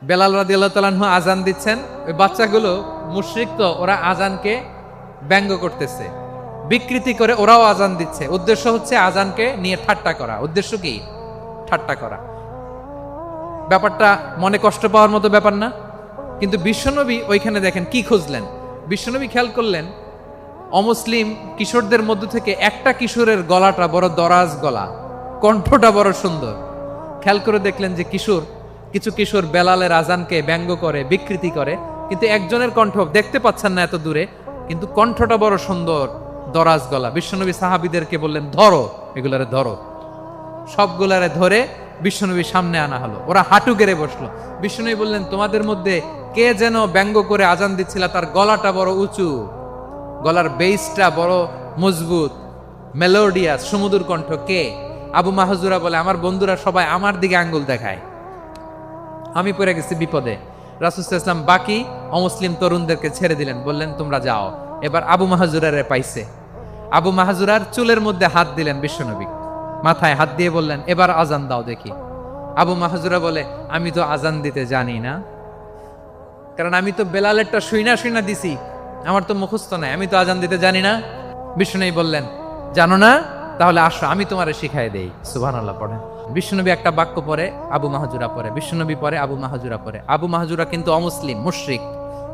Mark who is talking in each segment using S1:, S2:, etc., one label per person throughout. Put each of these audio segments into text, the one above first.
S1: বেলাল রাদিয়াল্লাহু তাআলা আনহু আজান দিচ্ছেন, ওই বাচ্চাগুলো মুশরিক, তো ওরা আজানকে ব্যঙ্গ করতেছে, বিকৃতি করে ওরাও আজান দিচ্ছে। উদ্দেশ্য হচ্ছে আজানকে নিয়ে ঠাট্টা করা। উদ্দেশ্য কি? ঠাট্টা করা। ব্যাপারটা মনে কষ্ট পাওয়ার মতো ব্যাপার না? কিন্তু বিশ্বনবী ওইখানে দেখেন কি খুঁজলেন। বিশ্বনবী খেয়াল করলেন অমুসলিম কিশোরদের মধ্য থেকে একটা কিশোরের গলাটা বড় দরাজ গলা, কণ্ঠটা বড় সুন্দর। খেয়াল করে দেখলেন যে কিছু কিশোর বেলালের আজানকে ব্যঙ্গ করে, বিকৃতি করে, কিন্তু একজনের কণ্ঠ দেখতে পাচ্ছেন না এত দূরে, কিন্তু কণ্ঠটা বড় সুন্দর, দরাজ গলা। বিশ্বনবী সাহাবীদেরকে বললেন, ধরো এগুলারে, ধরো। সবগুলারে ধরে বিশ্বনবীর সামনে আনা হলো। ওরা হাঁটু গেড়ে বসলো। বিশ্বনবী বললেন, তোমাদের মধ্যে কে যেন ব্যঙ্গ করে আজান দিচ্ছিল, তার গলাটা বড় উঁচু, গলার বেসটা বড় মজবুত, মেলোডিয়াস, সুমধুর কণ্ঠ। কে? আবু মাহজুরা বলে, আমার বন্ধুরা সবাই আমার দিকে আঙ্গুল দেখায়, আমি পড়ে গেছি বিপদে। রাসূল সাল্লাল্লাহু আলাইহি ওয়াসাল্লাম বাকি অমুসলিম তরুণদেরকে ছেড়ে দিলেন, বললেন তোমরা যাও। এবার আবু মাহজুরারে পাইছে। আবু মাহজুরার চুলের মধ্যে হাত দিলেন বিশ্বনবী, মাথায় হাত দিয়ে বললেন, এবার আজান দাও দেখি। আবু মাহজুরা বলে, আমি তো আজান দিতে জানি না, কারণ আমি তো বেলালেরটা শুইনা দিছি, আমার তো মুখস্থ নাই, আমি তো আজান দিতে জানি না। বিশ্বনবী বললেন, জানো না? তাহলে আসো আমি তোমারে শিখাই দেই। সুবহানাল্লাহ পড়েন। বিশ্বনবী একটা বাক্য পড়ে, আবু মাহজুরা পড়ে, বিশ্বনবী পড়ে, আবু মাহজুরা পড়ে। আবু মাহজুরা কিন্তু অমুসলিম, মুশরিক।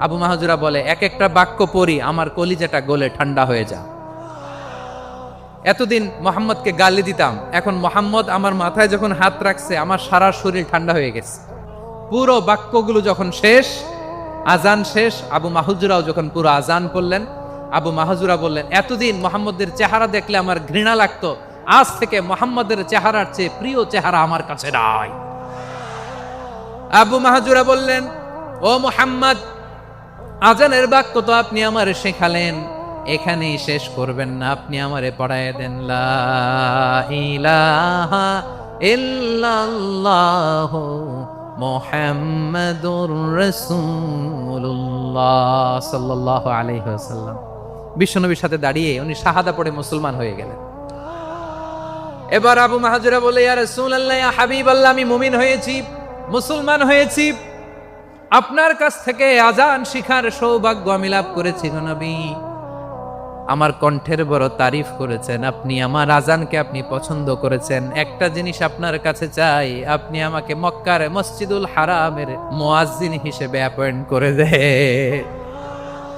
S1: আবু মাহজুরা বলে, এক একটা বাক্য পড়ি আমার কলিজাটা গলে ঠান্ডা হয়ে যায়। এতদিন মোহাম্মদকে গালি দিতাম, এখন মোহাম্মদ আমার মাথায় যখন হাত রাখছে আমার সারা শরীর ঠান্ডা হয়ে গেছে। পুরো বাক্যগুলো যখন শেষ, আজান শেষ, আবু মাহজুরাও যখন পুরো আজান করলেন, আবু মাহজুরা বললেন, এতদিন মোহাম্মদের চেহারা দেখলে আমার ঘৃণা লাগতো, আজ থেকে মোহাম্মদের চেহারার চেয়ে প্রিয় চেহারা আমার কাছে নাই। আবু মাহজুরা বললেন, ও মুহাম্মদ, আজানের বাক্য তো আপনি আমারে শেখালেন, এখানেই শেষ করবেন না, আপনি আমারে পড়ায় দেন। লা ইলাহা ইল্লাল্লাহু মুহাম্মাদুর রাসূলুল্লাহ সাল্লাল্লাহু আলাইহি ওয়াসাল্লাম। বিশ্বনবীর সাথে দাঁড়িয়ে উনি শাহাদা পড়ে মুসলমান হয়ে গেলেন। এবার আবু মাহজুরা বলে, ইয়া রাসূলুল্লাহ, ইয়া হাবিবাল্লাহ, আমি মুমিন হয়েছি, মুসলমান হয়েছি, আপনার কাছ থেকে আজান শিখার সৌভাগ্য আমি লাভ করেছি গো নবী। আমার কণ্ঠের বড় তারিফ করেছেন আপনি, আমার আজানকে আপনি পছন্দ করেছেন। একটা জিনিস আপনার কাছে চাই, আপনি আমাকে মক্কার মসজিদুল হারামের মুয়াজ্জিন হিসেবে অ্যাপয়েন্ট করে দেন।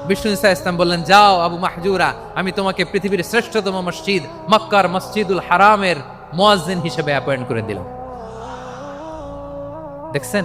S1: বিষ্ণু ঈসা ইসলাম বললেন, যাও আবু মাহজুরা, আমি তোমাকে পৃথিবীর শ্রেষ্ঠতম মসজিদ মক্কার মসজিদুল হারামের মুয়াজ্জিন হিসেবে অ্যাপয়েন্ট করে দিলাম। দেখছেন